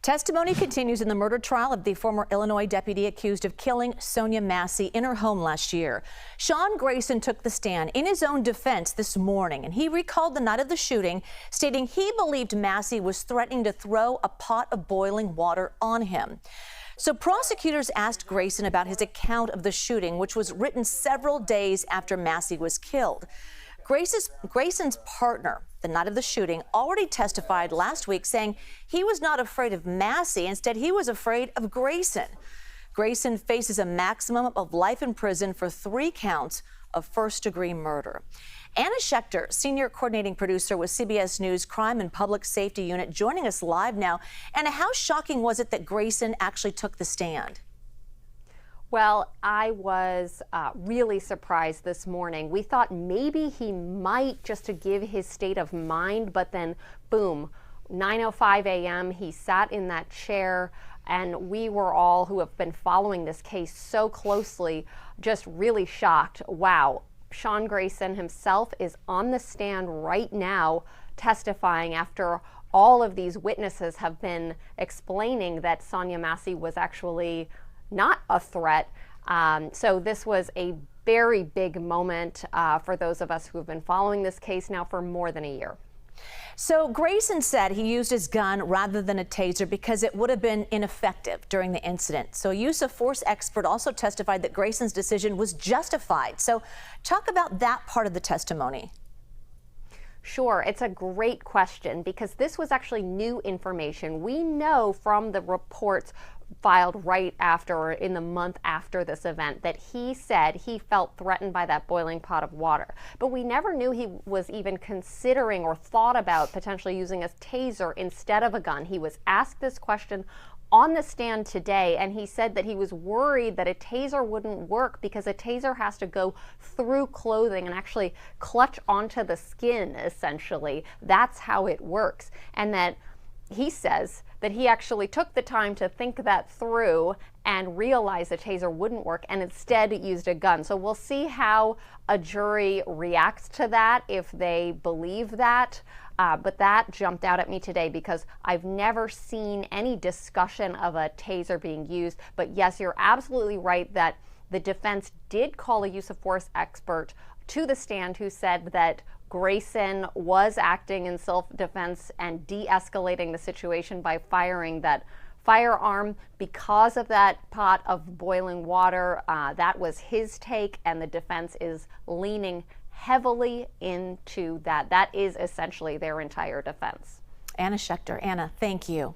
Testimony continues in the murder trial of the former Illinois deputy accused of killing Sonya Massey in her home last year. Sean Grayson took the stand in his own defense this morning, and he recalled the night of the shooting, stating he believed Massey was threatening to throw a pot of boiling water on him. So prosecutors asked Grayson about his account of the shooting, which was written several days after Massey was killed. Grayson's partner, the night of the shooting, already testified last week saying he was not afraid of Massey. Instead, he was afraid of Grayson. Grayson faces a maximum of life in prison for 3 counts of first-degree murder. Anna Schecter, senior coordinating producer with CBS News Crime and Public Safety Unit, joining us live now. Anna, how shocking was it that Grayson actually took the stand? Well, I was really surprised this morning. We thought maybe he might, just to give his state of mind, but then boom, 9:05 a.m. he sat in that chair, and we were all, who have been following this case so closely, just really shocked. Wow, Sean Grayson himself is on the stand right now testifying after all of these witnesses have been explaining that Sonya Massey was actually not a threat. So this was a very big moment for those of us who have been following this case now for more than a year. So Grayson said he used his gun rather than a taser because it would have been ineffective during the incident. So a use of force expert also testified that Grayson's decision was justified. So talk about that part of the testimony. Sure, it's a great question because this was actually new information. We know from the reports filed right after, or in the month after this event, that he said he felt threatened by that boiling pot of water. But we never knew he was even considering or thought about potentially using a taser instead of a gun. He was asked this question on the stand today, and he said that he was worried that a taser wouldn't work because a taser has to go through clothing and actually clutch onto the skin, essentially. That's how it works. And that he says that he actually took the time to think that through and realized a taser wouldn't work and instead used a gun. So we'll see how a jury reacts to that, if they believe that. But that jumped out at me today because I've never seen any discussion of a taser being used. But yes, you're absolutely right that the defense did call a use of force expert to the stand who said that Grayson was acting in self-defense and de-escalating the situation by firing that firearm because of that pot of boiling water. That was his take, and the defense is leaning heavily into that. That is essentially their entire defense. Anna Schecter. Anna, thank you.